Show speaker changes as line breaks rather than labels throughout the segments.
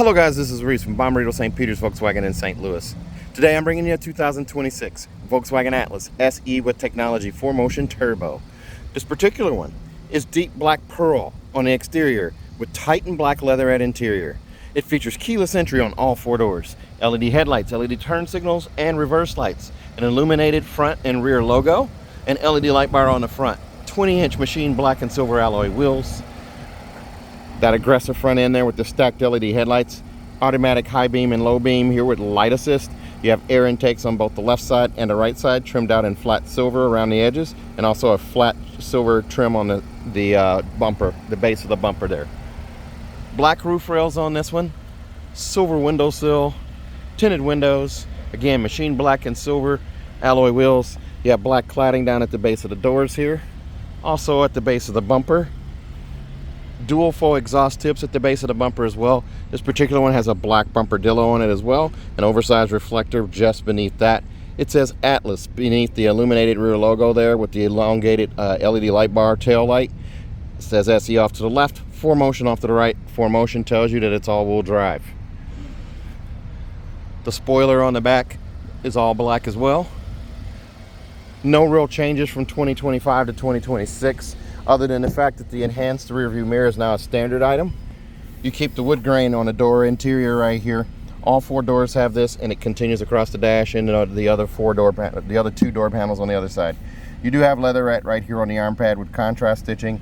Hello guys, this is Reese from Bommarito St. Peter's Volkswagen in St. Louis. Today I'm bringing you a 2026 Volkswagen Atlas SE with technology 4Motion Turbo. This particular one is deep black pearl on the exterior with Titan black leather at interior. It features keyless entry on all four doors, LED headlights, LED turn signals, and reverse lights, an illuminated front and rear logo, an LED light bar on the front, 20-inch machined black and silver alloy wheels, that aggressive front end there with the stacked LED headlights, automatic high beam and low beam here with light assist. You have air intakes on both the left side and the right side, trimmed out in flat silver around the edges, and also a flat silver trim on the bumper, the base of the bumper there. Black roof rails on this one, silver windowsill, tinted windows, again machined black and silver alloy wheels. You have black cladding down at the base of the doors here, also at the base of the bumper. Dual faux exhaust tips at the base of the bumper as well. This particular one has a black bumper dillo on it as well, an oversized reflector just beneath that. It says Atlas beneath the illuminated rear logo there with the elongated LED light bar tail light. It says SE off to the left, 4Motion off to the right. 4Motion tells you that it's all-wheel drive. The spoiler on the back is all black as well. No real changes from 2025 to 2026. Other than the fact that the enhanced rear view mirror is now a standard item. You keep the wood grain on the door interior right here. All four doors have this, and it continues across the dash into the other two door panels on the other side. You do have leatherette right here on the arm pad with contrast stitching,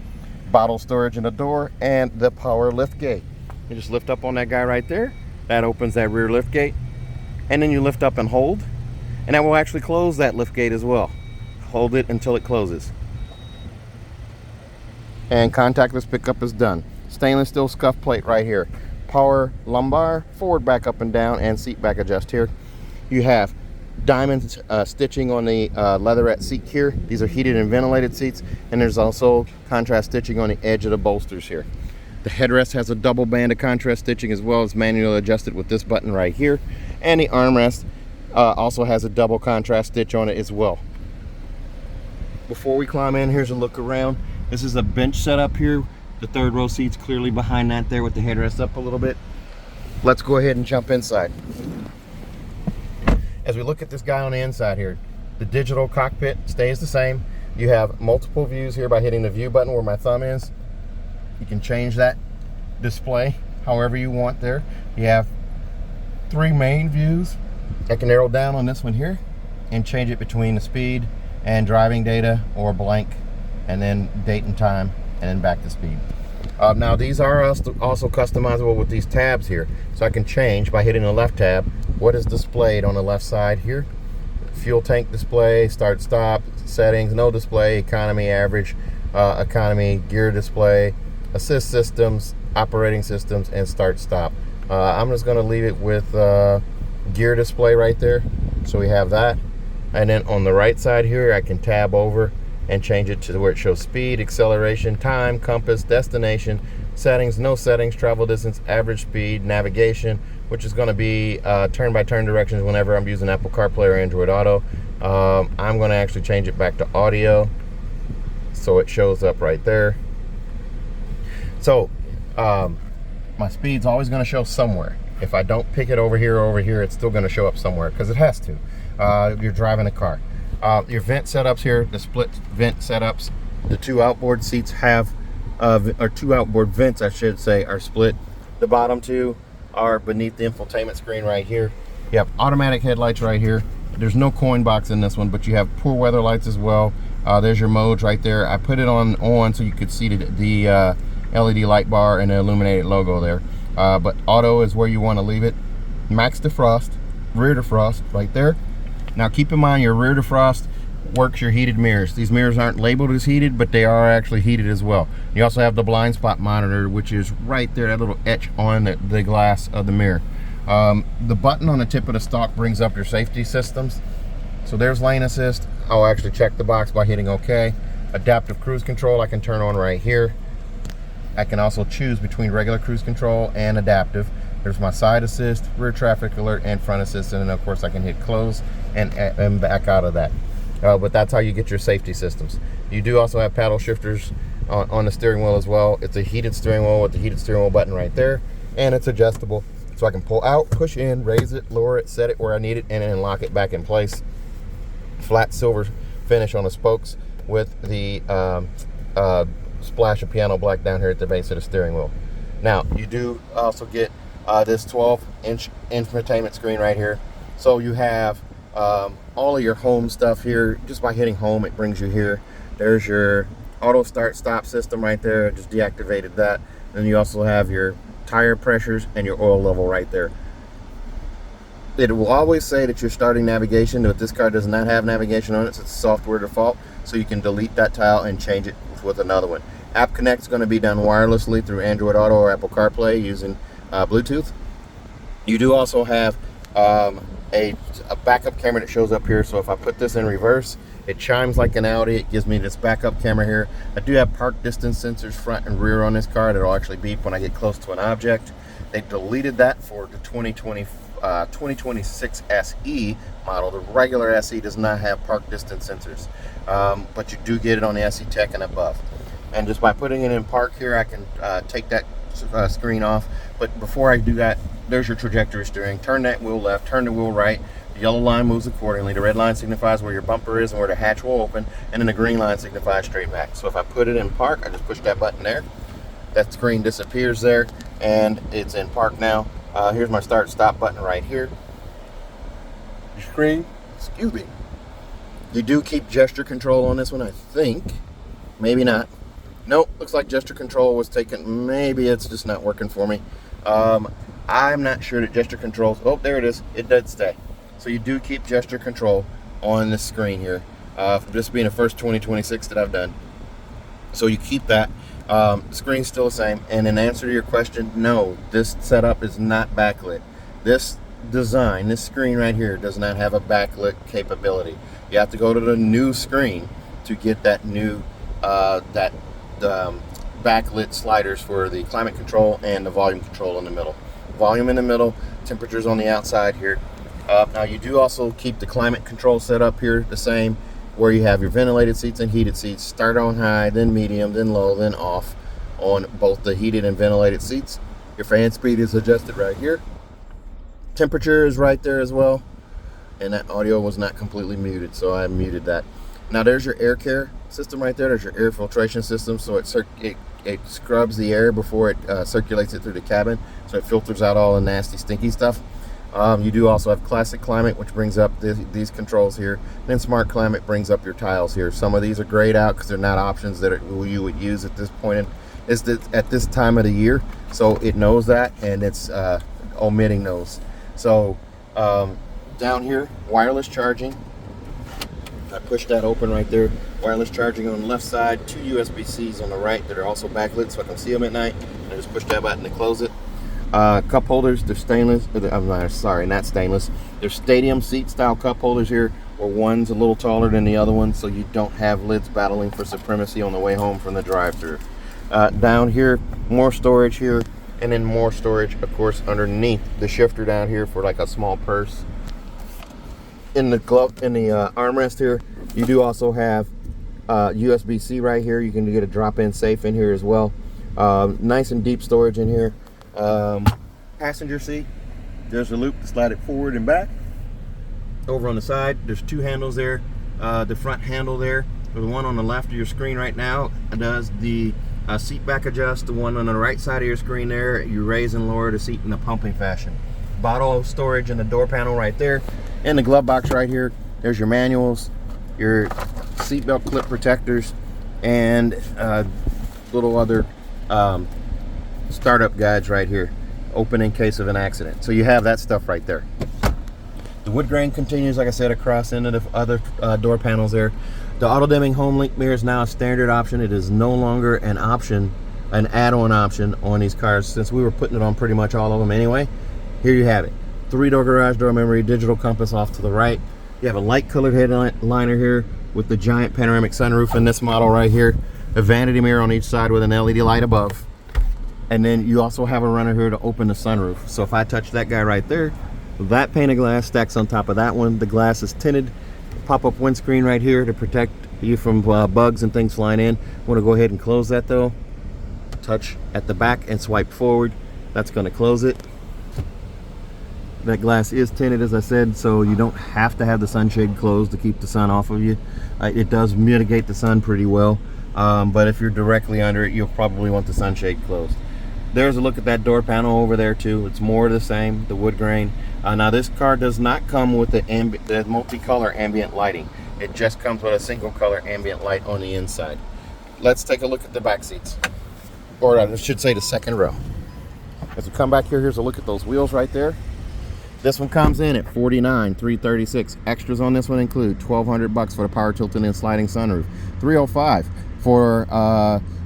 bottle storage in the door, and the power lift gate. You just lift up on that guy right there. That opens that rear lift gate, and then you lift up and hold, and that will actually close that lift gate as well. Hold it until it closes. And contactless pickup is done. Stainless steel scuff plate right here. Power lumbar, forward back up and down, and seat back adjust here. You have diamond stitching on the leatherette seat here. These are heated and ventilated seats, and there's also contrast stitching on the edge of the bolsters here. The headrest has a double band of contrast stitching as well as manually adjusted with this button right here. And the armrest also has a double contrast stitch on it as well. Before we climb in, here's a look around. This is a bench setup here. The third row seat's clearly behind that there with the headrest up a little bit. Let's go ahead and jump inside. As we look at this guy on the inside here, the digital cockpit stays the same. You have multiple views here by hitting the view button where my thumb is. You can change that display however you want there. You have three main views. I can arrow down on this one here and change it between the speed and driving data or blank, and then date and time, and then back to speed. Now these are also customizable with these tabs here, so I can change by hitting the left tab what is displayed on the left side here. Fuel tank display, start stop, settings, no display, economy, average, economy, gear display, assist systems, operating systems, and start stop. I'm just going to leave it with gear display right there, so we have that. And then on the right side here I can tab over and change it to where it shows speed, acceleration, time, compass, destination, settings, no settings, travel distance, average speed, navigation, which is going to be turn-by-turn directions whenever I'm using Apple CarPlay or Android Auto. I'm going to actually change it back to audio so it shows up right there. So my speed's always going to show somewhere. If I don't pick it over here, it's still going to show up somewhere because it has to. You're driving a car. Your vent setups here, the split vent setups, the two outboard seats have, or two outboard vents I should say, are split. The bottom two are beneath the infotainment screen right here. You have automatic headlights right here. There's no coin box in this one, but you have poor weather lights as well. There's your modes right there. I put it on so you could see the LED light bar and the illuminated logo there. But auto is where you want to leave it. Max defrost, rear defrost right there. Now keep in mind your rear defrost works your heated mirrors. These mirrors aren't labeled as heated, but they are actually heated as well. You also have the blind spot monitor, which is right there, that little etch on the glass of the mirror. The button on the tip of the stalk brings up your safety systems. So there's lane assist. I'll actually check the box by hitting OK. Adaptive cruise control I can turn on right here. I can also choose between regular cruise control and adaptive. There's my side assist, rear traffic alert, and front assist, and then of course I can hit close and back out of that. But that's how you get your safety systems. You do also have paddle shifters on the steering wheel as well. It's a heated steering wheel with the heated steering wheel button right there, and it's adjustable So I can pull out, push in, raise it, lower it, set it where I need it, and then lock it back in place. Flat silver finish on the spokes with the splash of piano black down here at the base of the steering wheel. Now, you do also get this 12-inch infotainment screen right here. So you have all of your home stuff here. Just by hitting home, it brings you here. There's your auto start stop system right there. I just deactivated that. And you also have your tire pressures and your oil level right there. It will always say that you're starting navigation, but this car does not have navigation on it. So it's software default, so you can delete that tile and change it with another one. App Connect is going to be done wirelessly through Android Auto or Apple CarPlay using Bluetooth. You do also have a backup camera that shows up here. So if I put this in reverse, it chimes like an Audi. It gives me this backup camera here. I do have park distance sensors front and rear on this car that'll actually beep when I get close to an object. They deleted that for the 2026 SE model. The regular SE does not have park distance sensors, but you do get it on the SE Tech and above. And just by putting it in park here, I can take that screen off. But before I do that, there's your trajectory steering. Turn that wheel left, turn the wheel right. The yellow line moves accordingly. The red line signifies where your bumper is and where the hatch will open, and then the green line signifies straight back. So if I put it in park, I just push that button there. That screen disappears there, and it's in park now. Here's my start stop button right here. The screen, excuse me. You do keep gesture control on this one, I think. Maybe not. Nope, looks like gesture control was taken. Maybe it's just not working for me. I'm not sure that gesture controls. Oh, there it is. It did stay. So you do keep gesture control on this screen here. This being the first 2026 that I've done. So you keep that. The screen's still the same. And in answer to your question, no, this setup is not backlit. This design, this screen right here, does not have a backlit capability. You have to go to the new screen to get that new backlit sliders for the climate control and the volume control in the middle. Volume in the middle, temperatures on the outside here. Now you do also keep the climate control set up here the same, where you have your ventilated seats and heated seats. Start on high, then medium, then low, then off on both the heated and ventilated seats. Your fan speed is adjusted right here. Temperature is right there as well. And that audio was not completely muted, so I muted that. Now there's your air care system right there. There's your air filtration system, so it scrubs the air before it circulates it through the cabin, so it filters out all the nasty, stinky stuff. You do also have classic climate, which brings up these controls here. Then smart climate brings up your tiles here. Some of these are grayed out because they're not options that you would use at this point at this time of the year. So it knows that, and it's omitting those. So down here, wireless charging. I push that open right there. Wireless charging on the left side, 2 USB-Cs on the right that are also backlit so I can see them at night. I just push that button to close it. Cup holders, they're stainless. I'm sorry, not stainless. They're stadium seat style cup holders here, where one's a little taller than the other one, so you don't have lids battling for supremacy on the way home from the drive-thru. Down here, more storage here, and then more storage, of course, underneath the shifter down here for like a small purse. In the armrest here, you do also have USB-C right here. You can get a drop-in safe in here as well. Nice and deep storage in here. Passenger seat, there's a loop to slide it forward and back. Over on the side, there's 2 handles there. The front handle there, the one on the left of your screen right now does the seat back adjust. The one on the right side of your screen there, you raise and lower the seat in a pumping fashion. Bottle storage in the door panel right there. In the glove box right here, there's your manuals, your seatbelt clip protectors, and little other startup guides right here, open in case of an accident. So you have that stuff right there. The wood grain continues, like I said, across into the other door panels there. The auto dimming home link mirror is now a standard option. It is no longer an option, an add-on option on these cars, since we were putting it on pretty much all of them anyway. Here you have it. 3-door garage door memory, digital compass off to the right. You have a light colored headliner here with the giant panoramic sunroof in this model right here. A vanity mirror on each side with an LED light above. And then you also have a runner here to open the sunroof. So if I touch that guy right there, that pane of glass stacks on top of that one. The glass is tinted. Pop-up windscreen right here to protect you from bugs and things flying in. I'm going to go ahead and close that though. Touch at the back and swipe forward. That's going to close it. That glass is tinted, as I said, so you don't have to have the sunshade closed to keep the sun off of you. It does mitigate the sun pretty well, but if you're directly under it, you'll probably want the sunshade closed. There's a look at that door panel over there too. It's more of the same, the wood grain. Now this car does not come with the multicolor ambient lighting. It just comes with a single color ambient light on the inside. Let's take a look at the back seats, or I should say the second row. As we come back here, here's a look at those wheels right there. This one comes in at $49,336. Extras on this one include $1,200 for the power tilting and sliding sunroof, $305 for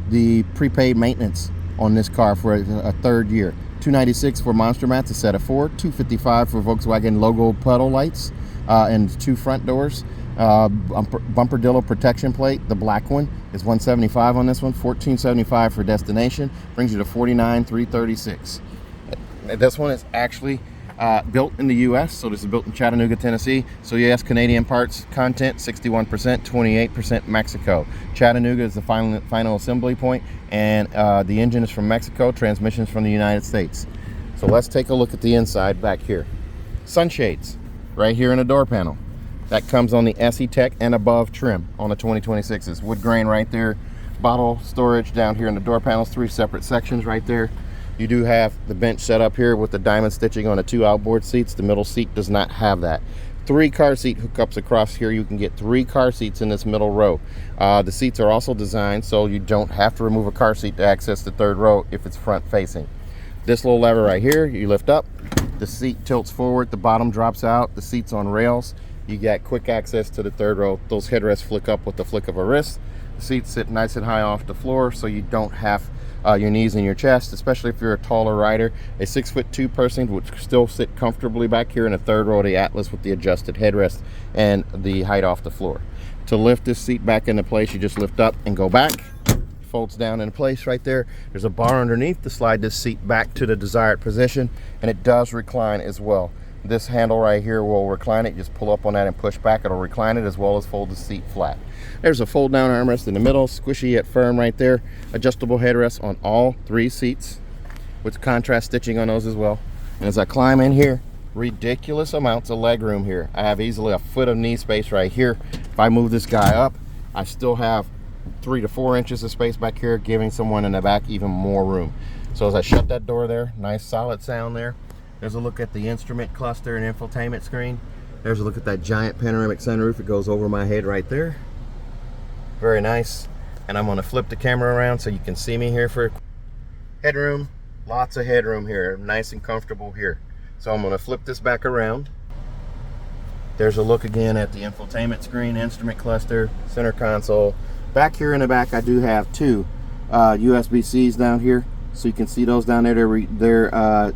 the prepaid maintenance on this car for a third year, $296 for monster mats, a set of 4, $255 for Volkswagen logo pedal lights and 2 front doors. Bumper Dillo protection plate, the black one, is $175 on this one, $1475 for destination, brings you to $49,336. This one is actually built in the US, so this is built in Chattanooga, Tennessee. So yes, Canadian parts content, 61%, 28% Mexico. Chattanooga is the final assembly point, and the engine is from Mexico, transmissions from the United States. So let's take a look at the inside back here. Sunshades right here in the door panel. That comes on the SE Tech and above trim on the 2026s. Wood grain right there. Bottle storage down here in the door panels, 3 separate sections right there. You do have the bench set up here with the diamond stitching on the 2 outboard seats. The middle seat does not have that. 3 car seat hookups across here. You can get 3 car seats in this middle row. The seats are also designed so you don't have to remove a car seat to access the third row if it's front facing. This little lever right here, you lift up, the seat tilts forward, the bottom drops out, the seat's on rails. You got quick access to the third row. Those headrests flick up with the flick of a wrist. The seats sit nice and high off the floor so you don't have your knees in your chest, especially if you're a taller rider. A 6'2" person would still sit comfortably back here in the third row of the Atlas with the adjusted headrest and the height off the floor. To lift this seat back into place, you just lift up and go back. Folds down into place right there. There's a bar underneath to slide this seat back to the desired position, and it does recline as well. This handle right here will recline it. Just pull up on that and push back. It'll recline it as well as fold the seat flat. There's a fold down armrest in the middle, squishy yet firm right there. Adjustable headrests on all 3 seats with contrast stitching on those as well. And as I climb in here, ridiculous amounts of leg room here. I have easily a foot of knee space right here. If I move this guy up, I still have 3 to 4 inches of space back here, giving someone in the back even more room. So as I shut that door there, nice solid sound there. There's a look at the instrument cluster and infotainment screen. There's a look at that giant panoramic sunroof. It goes over my head right there. Very nice. And I'm gonna flip the camera around so you can see me here for headroom. Lots of headroom here, nice and comfortable here. So I'm gonna flip this back around. There's a look again at the infotainment screen, instrument cluster, center console. Back here in the back, I do have 2 USB-Cs down here. So you can see those down there. They're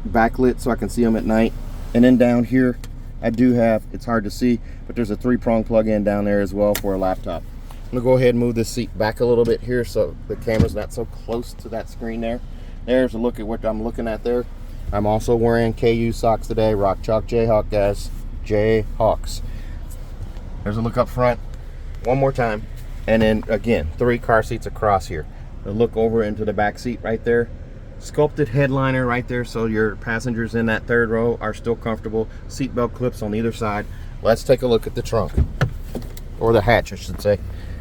backlit so I can see them at night. And then down here, I do have, it's hard to see, but there's a 3-prong plug-in down there as well for a laptop. I'm gonna go ahead and move this seat back a little bit here so the camera's not so close to that screen there. There's a look at what I'm looking at there. I'm also wearing KU socks today. Rock Chalk Jayhawk, guys. Jayhawks. There's a look up front one more time. And then again, 3 car seats across here. A look over into the back seat right there. Sculpted headliner right there so your passengers in that third row are still comfortable. Seatbelt clips on either side. Let's take a look at the trunk, or the hatch I should say.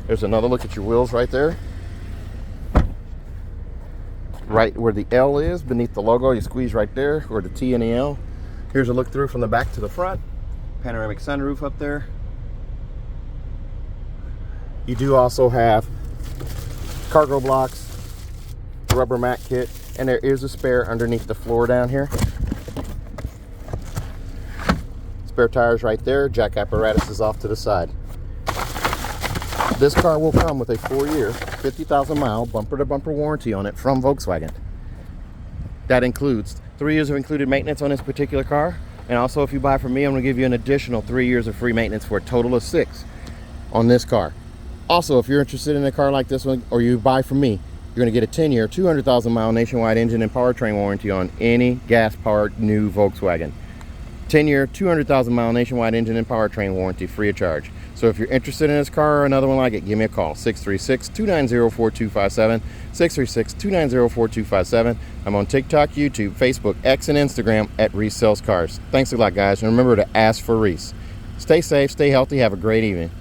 There's another look at your wheels right there. Right where the L is beneath the logo, you squeeze right there, or the T and the L. Here's a look through from the back to the front. Panoramic sunroof up there. You do also have cargo blocks, rubber mat kit, and there is a spare underneath the floor down here. Spare tires right there. Jack apparatus is off to the side. This car will come with a 4-year, 50,000 mile bumper to bumper warranty on it from Volkswagen. That includes 3 years of included maintenance on this particular car, and also if you buy from me, I'm going to give you an additional 3 years of free maintenance for a total of 6 on this car. Also, if you're interested in a car like this one, or you buy from me, you're going to get a 10-year, 200,000 mile nationwide engine and powertrain warranty on any gas-powered new Volkswagen. 10-year, 200,000 mile nationwide engine and powertrain warranty free of charge. So if you're interested in this car or another one like it, give me a call, 636-290-4257, 636-290-4257. I'm on TikTok, YouTube, Facebook, X, and Instagram at Reese Sells Cars. Thanks a lot, guys, and remember to ask for Reese. Stay safe, stay healthy, have a great evening.